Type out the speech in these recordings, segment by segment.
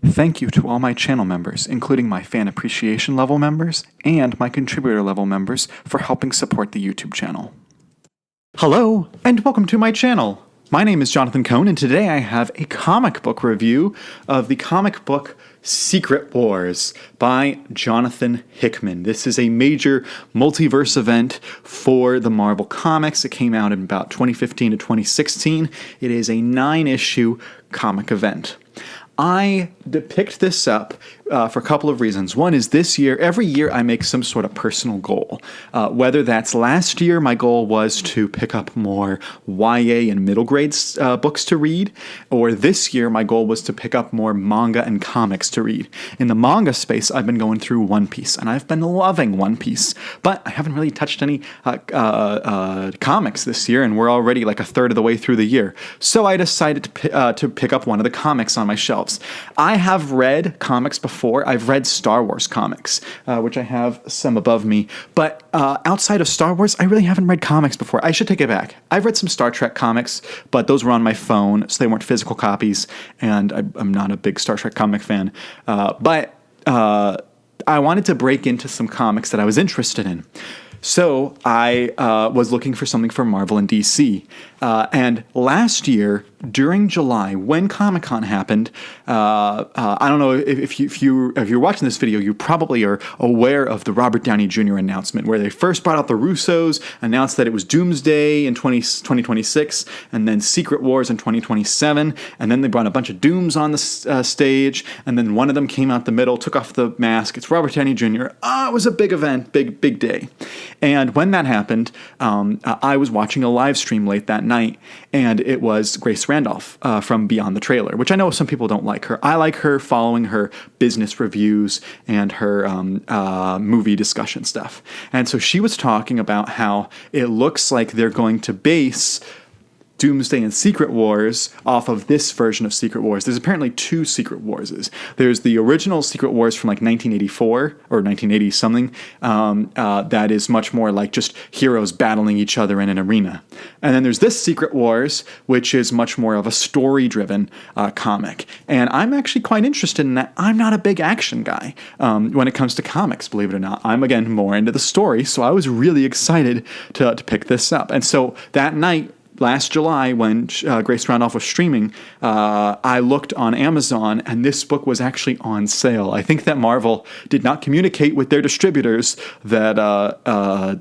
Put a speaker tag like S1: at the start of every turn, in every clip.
S1: Thank you to all my channel members, including my fan appreciation level members and my contributor level members, for helping support the YouTube channel. Hello, and welcome to my channel. My name is Jonathan Cohn, and today I have a comic book review of the comic book Secret Wars by Jonathan Hickman. This is a major multiverse event for the Marvel Comics. It came out in about 2015 to 2016. It is a 9-issue comic event. I picked this up for a couple of reasons. One is this year, every year I make some sort of personal goal. Whether that's last year, my goal was to pick up more YA and middle grade books to read, or this year my goal was to pick up more manga and comics to read. In the manga space, I've been going through One Piece, and I've been loving One Piece, but I haven't really touched any comics this year, and we're already like a third of the way through the year. So I decided to pick up one of the comics on my shelves. I have read comics before. I've read Star Wars comics, which I have some above me. But outside of Star Wars, I really haven't read comics before. I should take it back. I've read some Star Trek comics, but those were on my phone, so they weren't physical copies, and I'm not a big Star Trek comic fan. But I wanted to break into some comics that I was interested in. So I was looking for something for Marvel and DC. And last year, during July, when Comic-Con happened, I don't know if you're watching this video, you probably are aware of the Robert Downey Jr. announcement, where they first brought out the Russos, announced that it was Doomsday in 2026, and then Secret Wars in 2027, and then they brought a bunch of Dooms on the stage, and then one of them came out the middle, took off the mask. It's Robert Downey Jr. It was a big event, big day. And when that happened, I was watching a live stream late that night, and it was Grace Randolph from Beyond the Trailer, which I know some people don't like her. I like her, following her business reviews and her movie discussion stuff. And so she was talking about how it looks like they're going to base Doomsday and Secret Wars off of this version of Secret Wars. There's apparently two Secret Warses. There's the original Secret Wars from like 1984 or 1980 something that is much more like just heroes battling each other in an arena. And then there's this Secret Wars, which is much more of a story-driven comic. And I'm actually quite interested in that. I'm not a big action guy when it comes to comics, believe it or not. I'm, again, more into the story, so I was really excited to pick this up. And so that night, last July, when Grace Randolph was streaming, I looked on Amazon, and this book was actually on sale. I think that Marvel did not communicate with their distributors that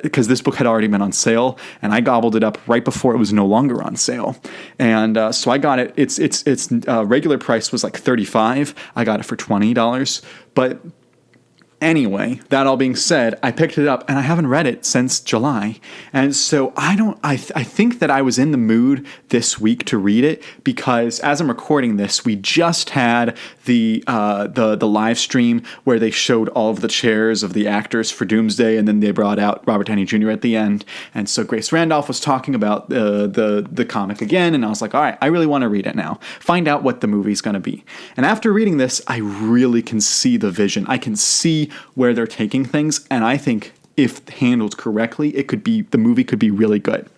S1: because this book had already been on sale, and I gobbled it up right before it was no longer on sale. And so I got it. Its regular price was like $35. I got it for $20. But anyway, that all being said, I picked it up, and I haven't read it since July. And so I think that I was in the mood this week to read it, because as I'm recording this, we just had the live stream where they showed all of the chairs of the actors for Doomsday, and then they brought out Robert Downey Jr. at the end. And so Grace Randolph was talking about the comic again, and I was like, all right, I really want to read it now. Find out what the movie's going to be. And after reading this, I really can see the vision. I can see where they're taking things, and I think if handled correctly, the movie could be really good.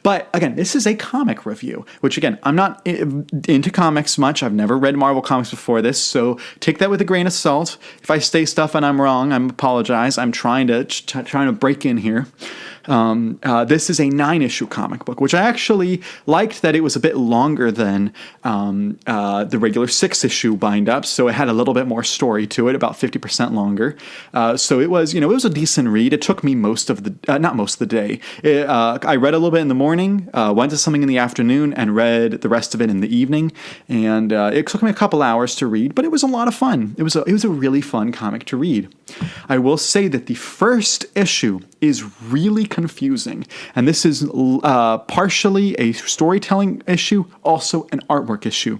S1: But again, this is a comic review, which again, I'm not into comics much. I've never read Marvel comics before this, so take that with a grain of salt. If I say stuff and I'm wrong, I apologize. I'm trying to break in here. This is a 9-issue comic book, which I actually liked that it was a bit longer than the regular 6-issue bind-up, so it had a little bit more story to it, about 50% longer. So it was a decent read. It took me not most of the day. I read a little bit in the morning, went to something in the afternoon, and read the rest of it in the evening. And it took me a couple hours to read, but it was a lot of fun. It was a really fun comic to read. I will say that the first issue is really confusing, and this is partially a storytelling issue, also an artwork issue.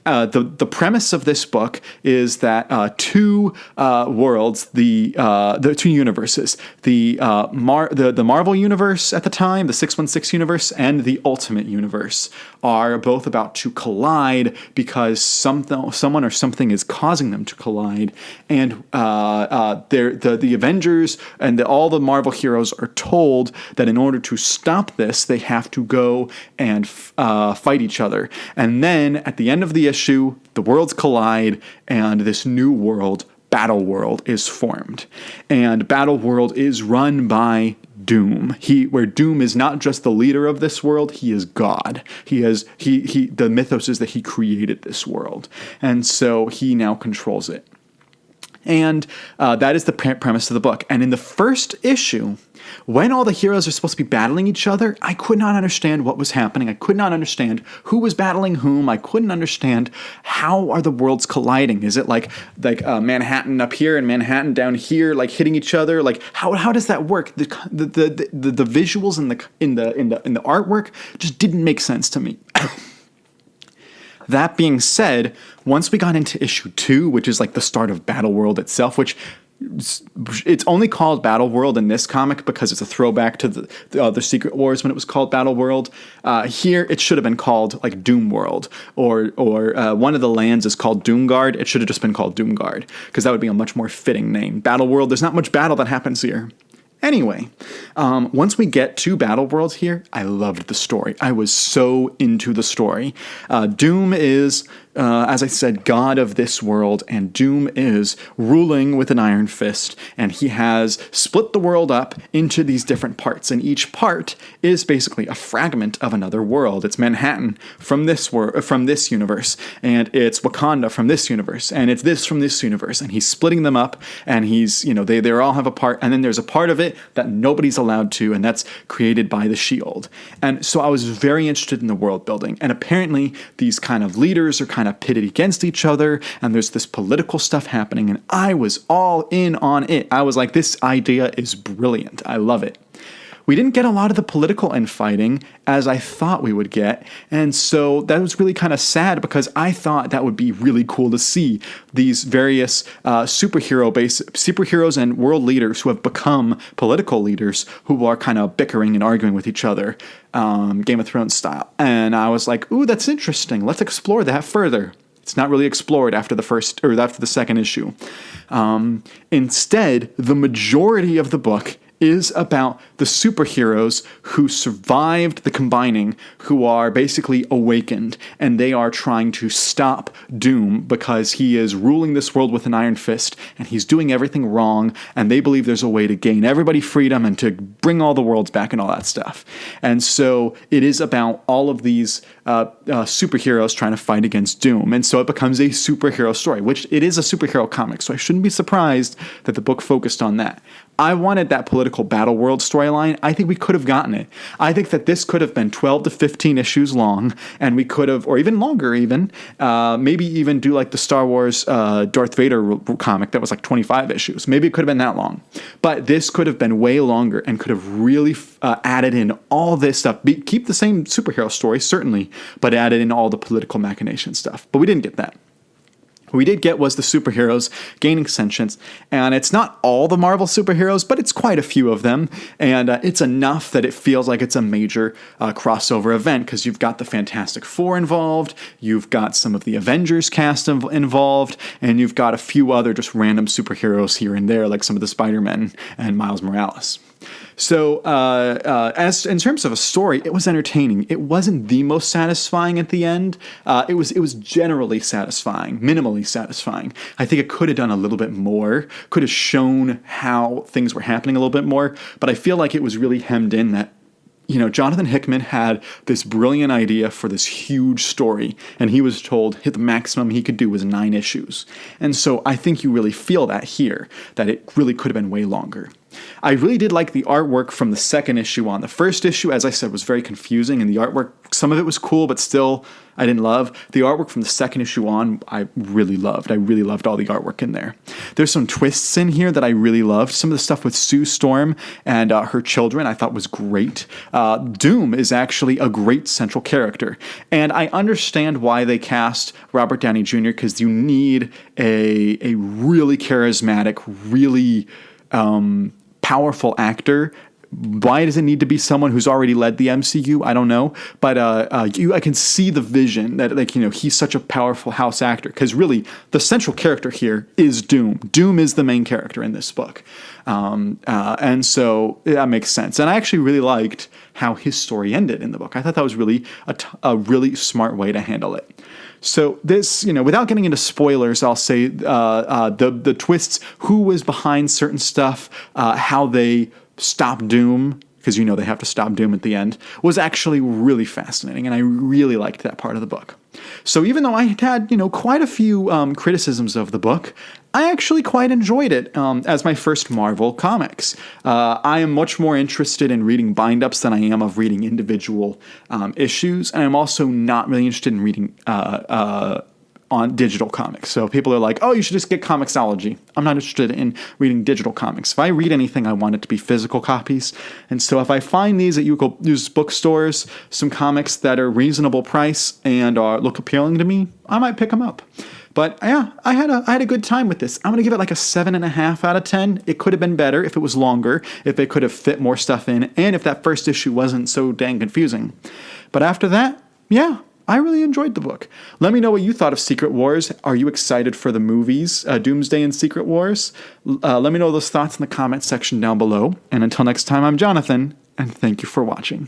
S1: The premise of this book is that two worlds, the two universes, the Marvel universe at the time, the 616 universe, and the Ultimate universe are both about to collide because someone or something is causing them to collide, and the Avengers and all the Marvel heroes are told that in order to stop this, they have to go and fight each other. And then at the end of the issue, the worlds collide, and this new world, Battle World, is formed. And Battle World is run by Doom. Where Doom is not just the leader of this world, he is God. The mythos is that he created this world. And so he now controls it. And that is the premise of the book. And in the first issue, when all the heroes are supposed to be battling each other, I could not understand what was happening. I could not understand who was battling whom. I couldn't understand how are the worlds colliding. Is it like Manhattan up here and Manhattan down here, like hitting each other? Like how does that work? The visuals in the artwork just didn't make sense to me. That being said, once we got into issue 2, which is like the start of Battle World itself, which it's only called Battle World in this comic because it's a throwback to the other Secret Wars when it was called Battle World. Here, it should have been called like Doom World, or one of the lands is called Doomguard. It should have just been called Doomguard because that would be a much more fitting name. Battle World, there's not much battle that happens here. Anyway, once we get to Battle World here, I loved the story. I was so into the story. Doom is, as I said, god of this world, and Doom is ruling with an iron fist, and he has split the world up into these different parts, and each part is basically a fragment of another world. It's Manhattan from this universe, and it's Wakanda from this universe, and it's this from this universe, and he's splitting them up, and he's, they all have a part, and then there's a part of it that nobody's allowed to, and that's created by the Shield. And so I was very interested in the world building, and apparently these kind of leaders are kind of pitted against each other, and there's this political stuff happening, and I was all in on it. I was like, this idea is brilliant. I love it. We didn't get a lot of the political infighting as I thought we would get, and so that was really kind of sad because I thought that would be really cool to see these various superheroes and world leaders who have become political leaders who are kind of bickering and arguing with each other, Game of Thrones style. And I was like, ooh, that's interesting. Let's explore that further. It's not really explored after the second issue. Instead, the majority of the book is about the superheroes who survived the combining, who are basically awakened, and they are trying to stop Doom because he is ruling this world with an iron fist, and he's doing everything wrong, and they believe there's a way to gain everybody freedom and to bring all the worlds back and all that stuff. And so it is about all of these superheroes trying to fight against Doom, and so it becomes a superhero story, which it is a superhero comic, so I shouldn't be surprised that the book focused on that. I wanted that political Battle World storyline. I think we could have gotten it. I think that this could have been 12 to 15 issues long, and we could have, or even longer even, maybe even do like the Star Wars Darth Vader comic that was like 25 issues. Maybe it could have been that long. But this could have been way longer and could have really added in all this stuff. Keep the same superhero story, certainly, but added in all the political machination stuff. But we didn't get that. What we did get was the superheroes gaining sentience, and it's not all the Marvel superheroes, but it's quite a few of them, and it's enough that it feels like it's a major crossover event, because you've got the Fantastic Four involved, you've got some of the Avengers cast involved, and you've got a few other just random superheroes here and there, like some of the Spider-Men and Miles Morales. So, as in terms of a story, it was entertaining. It wasn't the most satisfying at the end. It was generally satisfying, minimally satisfying. I think it could have done a little bit more, could have shown how things were happening a little bit more, but I feel like it was really hemmed in that, Jonathan Hickman had this brilliant idea for this huge story, and he was told the maximum he could do was 9 issues. And so I think you really feel that here, that it really could have been way longer. I really did like the artwork from the second issue on. The first issue, as I said, was very confusing, and the artwork, some of it was cool, but still I didn't love. The artwork from the second issue on, I really loved. I really loved all the artwork in there. There's some twists in here that I really loved. Some of the stuff with Sue Storm and her children I thought was great. Doom is actually a great central character, and I understand why they cast Robert Downey Jr., because you need a really charismatic, really powerful actor. Why does it need to be someone who's already led the MCU? I don't know, but I can see the vision that he's such a powerful house actor, because really the central character here is Doom. Doom is the main character in this book, and so that makes sense. And I actually really liked how his story ended in the book. I thought that was really a really smart way to handle it. So this, without getting into spoilers, I'll say the twists, who was behind certain stuff, how they stopped Doom, because they have to stop Doom at the end, was actually really fascinating, and I really liked that part of the book. So even though I had, quite a few criticisms of the book, I actually quite enjoyed it as my first Marvel comics. I am much more interested in reading bind-ups than I am of reading individual issues, and I'm also not really interested in reading on digital comics. So people are like, oh, you should just get Comixology. I'm not interested in reading digital comics. If I read anything, I want it to be physical copies. And so if I find these at used bookstores, some comics that are reasonable price and look appealing to me, I might pick them up. But yeah, I had a good time with this. I'm going to give it like a 7.5 out of 10. It could have been better if it was longer, if it could have fit more stuff in, and if that first issue wasn't so dang confusing. But after that, yeah, I really enjoyed the book. Let me know what you thought of Secret Wars. Are you excited for the movies, Doomsday and Secret Wars? Let me know those thoughts in the comments section down below. And until next time, I'm Jonathan, and thank you for watching.